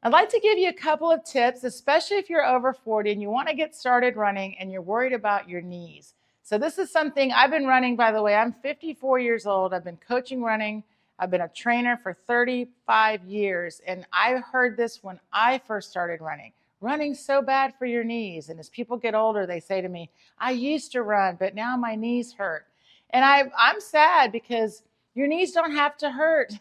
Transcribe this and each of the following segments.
I'd like to give you a couple of tips, especially if you're over 40 and you want to get started running and you're worried about your knees. So this is something I've been running, by the way. I'm 54 years old. I've been coaching running. I've been a trainer for 35 years. And I heard this when I first started running. Running's so bad for your knees. And as people get older, they say to me, I used to run, but now my knees hurt. And I'm sad because your knees don't have to hurt.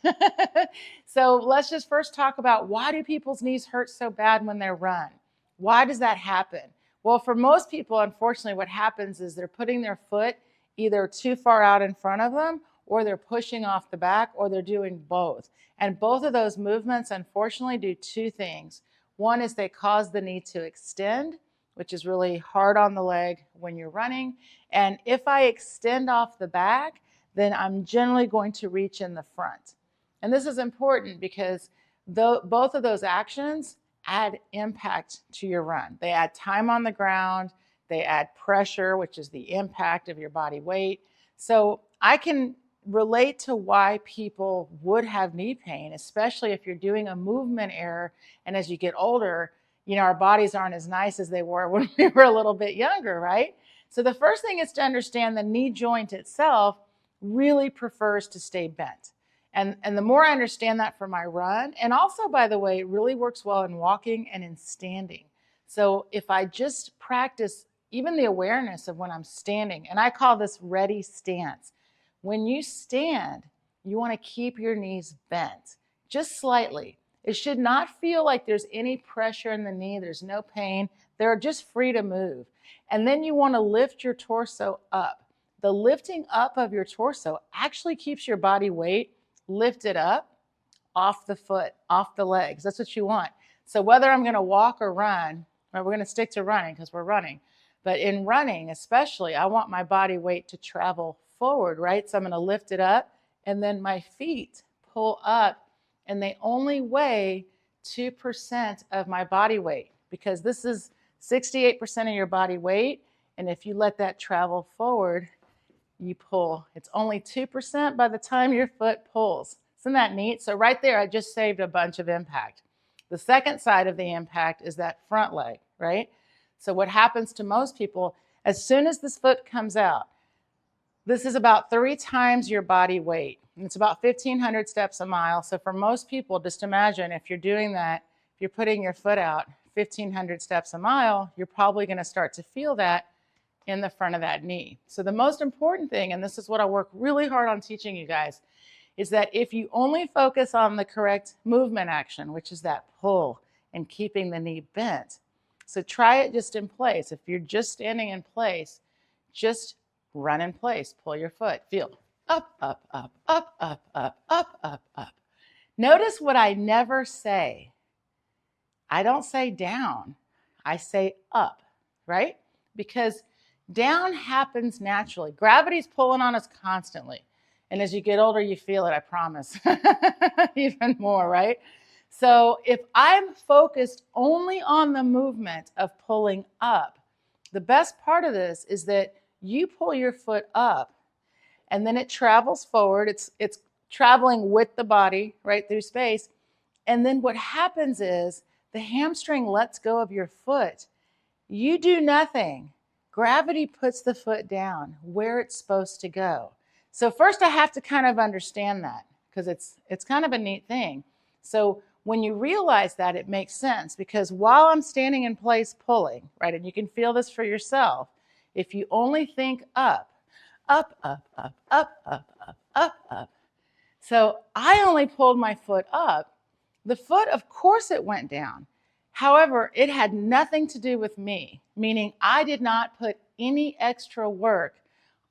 So let's just first talk about, why do people's knees hurt so bad when they run? Why does that happen? Well, for most people, unfortunately, what happens is they're putting their foot either too far out in front of them, or they're pushing off the back, or they're doing both. And both of those movements, unfortunately, do two things. One is they cause the knee to extend, which is really hard on the leg when you're running. And if I extend off the back, then I'm generally going to reach in the front. And this is important because both of those actions add impact to your run. They add time on the ground, they add pressure, which is the impact of your body weight. So I can relate to why people would have knee pain, especially if you're doing a movement error. And as you get older, our bodies aren't as nice as they were when we were a little bit younger, right? So the first thing is to understand the knee joint itself really prefers to stay bent. And the more I understand that for my run, and also, by the way, it really works well in walking and in standing. So if I just practice even the awareness of when I'm standing, and I call this ready stance. When you stand, you want to keep your knees bent, just slightly. It should not feel like there's any pressure in the knee. There's no pain. They're just free to move. And then you want to lift your torso up. The lifting up of your torso actually keeps your body weight lifted up off the foot, off the legs. That's what you want. So whether I'm going to walk or run, or we're going to stick to running because we're running, but in running especially, I want my body weight to travel forward, right? So I'm going to lift it up, and then my feet pull up, and they only weigh 2% of my body weight, because this is 68% of your body weight. And if you let that travel forward, you pull. It's only 2% by the time your foot pulls. Isn't that neat? So right there, I just saved a bunch of impact. The second side of the impact is that front leg, right? So what happens to most people, as soon as this foot comes out, this is about 3 times your body weight. And it's about 1,500 steps a mile. So for most people, just imagine if you're doing that, if you're putting your foot out 1,500 steps a mile, you're probably going to start to feel that in the front of that knee. So the most important thing, and this is what I work really hard on teaching you guys, is that if you only focus on the correct movement action, which is that pull and keeping the knee bent. So try it just in place. If you're just standing in place, just run in place, pull your foot, feel up, up, up, up, up, up, up, up, up. Notice what I never say. I don't say down, I say up, right? Because down happens naturally. Gravity's pulling on us constantly. And as you get older, you feel it, I promise. Even more, right? So if I'm focused only on the movement of pulling up, the best part of this is that you pull your foot up, and then it travels forward. It's traveling with the body right through space. And then what happens is the hamstring lets go of your foot. You do nothing. Gravity puts the foot down where it's supposed to go. So first I have to kind of understand that, because it's kind of a neat thing. So when you realize that, it makes sense, because while I'm standing in place pulling, right, and you can feel this for yourself, if you only think up, up, up, up, up, up, up, up, up. So I only pulled my foot up. The foot, of course, it went down. However, it had nothing to do with me, meaning I did not put any extra work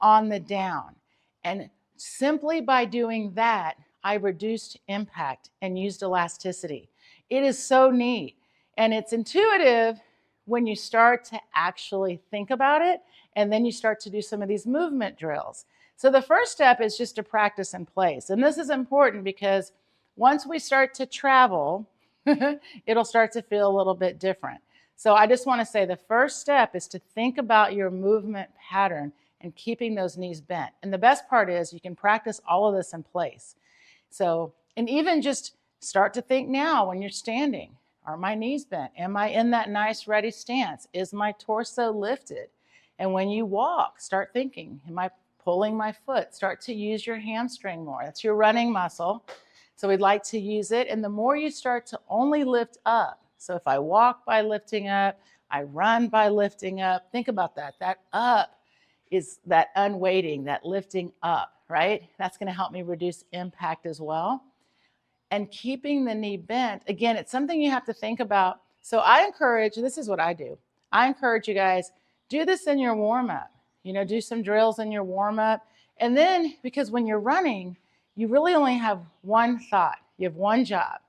on the down. And simply by doing that, I reduced impact and used elasticity. It is so neat. And it's intuitive when you start to actually think about it, and then you start to do some of these movement drills. So the first step is just to practice in place. And this is important because once we start to travel, it'll start to feel a little bit different. So I just want to say the first step is to think about your movement pattern and keeping those knees bent. And the best part is you can practice all of this in place. So, and even just start to think now when you're standing, Are my knees bent? Am I in that nice ready stance? Is my torso lifted? And when you walk, start thinking, am I pulling my foot? Start to use your hamstring more. That's your running muscle. So we'd like to use it. And the more you start to only lift up, so if I walk by lifting up, I run by lifting up, think about that. That up is that unweighting, that lifting up, right? That's going to help me reduce impact as well. And keeping the knee bent, again, it's something you have to think about. So I encourage, this is what I do. I encourage you guys, do this in your warm-up. You know, do some drills in your warm-up. And then, because when you're running, you really only have one thought. You have one job,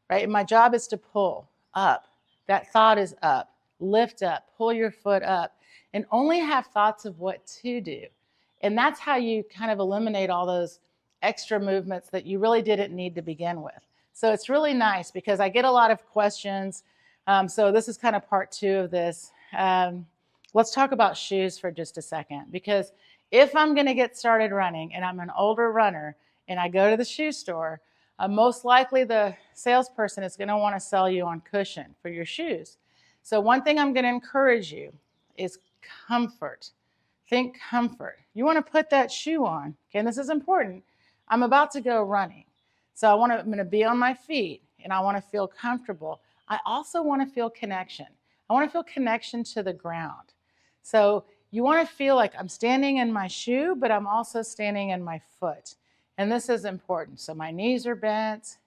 right? And my job is to pull up. That thought is up. Lift up, pull your foot up, and only have thoughts of what to do. And that's how you kind of eliminate all those extra movements that you really didn't need to begin with. So it's really nice because I get a lot of questions. So this is kind of part 2 of this. Let's talk about shoes for just a second, because if I'm going to get started running and I'm an older runner and I go to the shoe store, most likely the salesperson is going to want to sell you on cushion for your shoes. So one thing I'm going to encourage you is comfort. Think comfort. You want to put that shoe on. Okay, and this is important. I'm about to go running. So I'm going to be on my feet and I want to feel comfortable. I also want to feel connection. I want to feel connection to the ground. So you want to feel like I'm standing in my shoe, but I'm also standing in my foot. And this is important. So my knees are bent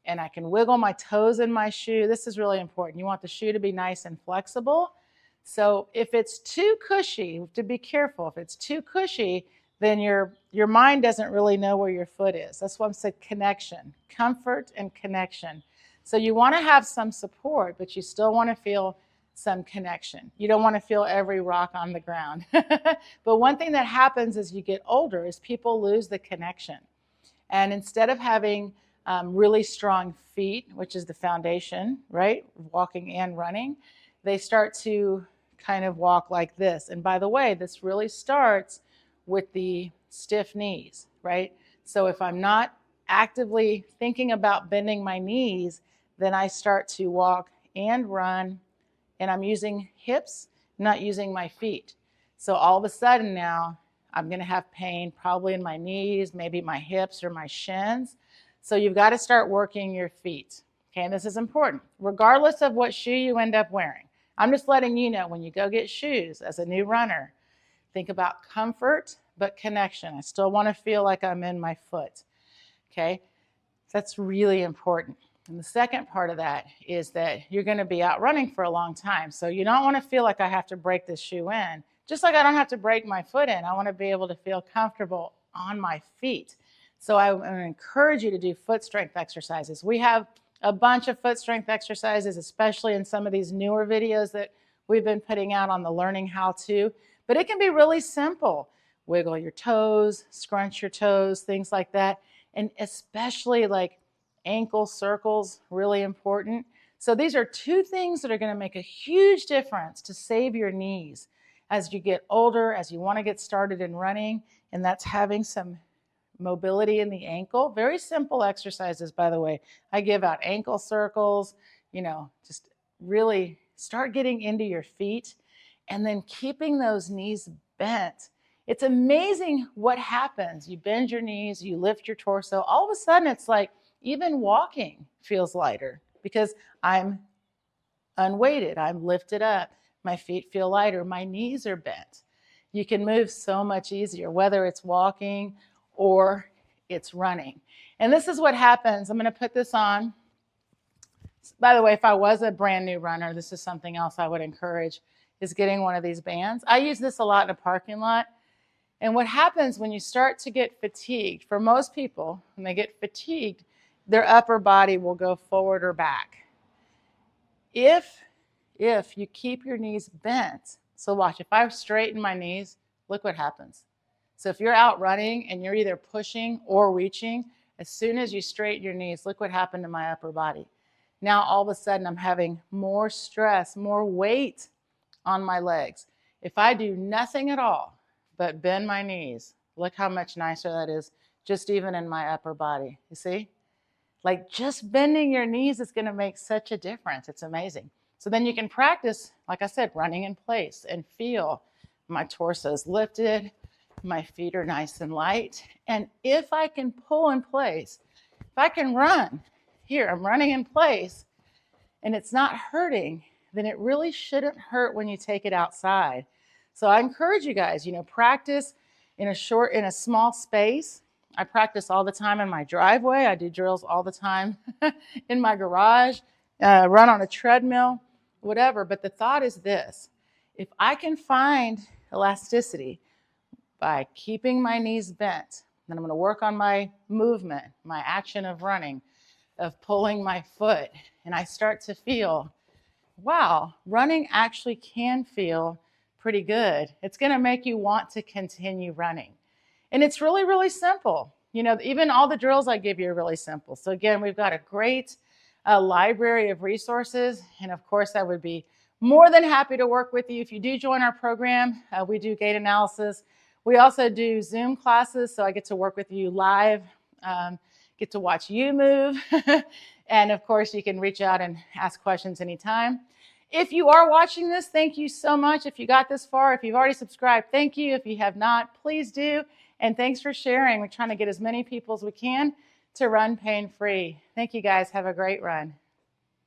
and I can wiggle my toes in my shoe. This is really important. You want the shoe to be nice and flexible. So if it's too cushy, you have to be careful. If it's too cushy, then your mind doesn't really know where your foot is. That's why I'm saying connection, comfort and connection. So you want to have some support, but you still want to feel some connection. You don't want to feel every rock on the ground. But one thing that happens as you get older is people lose the connection. And instead of having really strong feet, which is the foundation, right? Walking and running, they start to kind of walk like this. And by the way, this really starts with the stiff knees, right? So if I'm not actively thinking about bending my knees, then I start to walk and run, and I'm using hips, not using my feet. So all of a sudden now, I'm going to have pain probably in my knees, maybe my hips or my shins. So you've got to start working your feet. Okay, and this is important, regardless of what shoe you end up wearing. I'm just letting you know, when you go get shoes as a new runner, think about comfort, but connection. I still want to feel like I'm in my foot. Okay, that's really important. And the second part of that is that you're going to be out running for a long time. So you don't want to feel like I have to break this shoe in. Just like I don't have to break my foot in, I want to be able to feel comfortable on my feet. So I want to encourage you to do foot strength exercises. We have a bunch of foot strength exercises, especially in some of these newer videos that we've been putting out on the learning how to. But it can be really simple. Wiggle your toes, scrunch your toes, things like that. And especially like ankle circles, really important. So these are 2 things that are going to make a huge difference to save your knees as you get older, as you want to get started in running, and that's having some mobility in the ankle. Very simple exercises, by the way. I give out ankle circles, just really start getting into your feet and then keeping those knees bent. It's amazing what happens. You bend your knees, you lift your torso. All of a sudden, it's like even walking feels lighter because I'm unweighted. I'm lifted up. My feet feel lighter. My knees are bent. You can move so much easier, whether it's walking or it's running. And this is what happens. I'm going to put this on. By the way, if I was a brand new runner, this is something else I would encourage, is getting one of these bands. I use this a lot in a parking lot. And what happens when you start to get fatigued, for most people, when they get fatigued, their upper body will go forward or back. If you keep your knees bent, so watch, if I straighten my knees, look what happens. So if you're out running and you're either pushing or reaching, as soon as you straighten your knees, look what happened to my upper body. Now all of a sudden I'm having more stress, more weight on my legs. If I do nothing at all but bend my knees, look how much nicer that is, just even in my upper body. You see? Like just bending your knees is going to make such a difference. It's amazing. So then you can practice, like I said, running in place and feel my torso is lifted, my feet are nice and light. And if I can pull in place, if I can run, here, I'm running in place and it's not hurting, then it really shouldn't hurt when you take it outside. So I encourage you guys, practice in a small space. I practice all the time in my driveway. I do drills all the time in my garage, run on a treadmill, whatever. But the thought is this: if I can find elasticity by keeping my knees bent, then I'm going to work on my movement, my action of running, of pulling my foot, and I start to feel, wow, running actually can feel pretty good. It's going to make you want to continue running. And it's really, really simple. Even all the drills I give you are really simple. So again, we've got a great library of resources. And of course, I would be more than happy to work with you. If you do join our program, we do gait analysis. We also do Zoom classes, so I get to work with you live, get to watch you move. And of course, you can reach out and ask questions anytime. If you are watching this, thank you so much. If you got this far, if you've already subscribed, thank you. If you have not, please do. And thanks for sharing. We're trying to get as many people as we can to run pain-free. Thank you guys. Have a great run.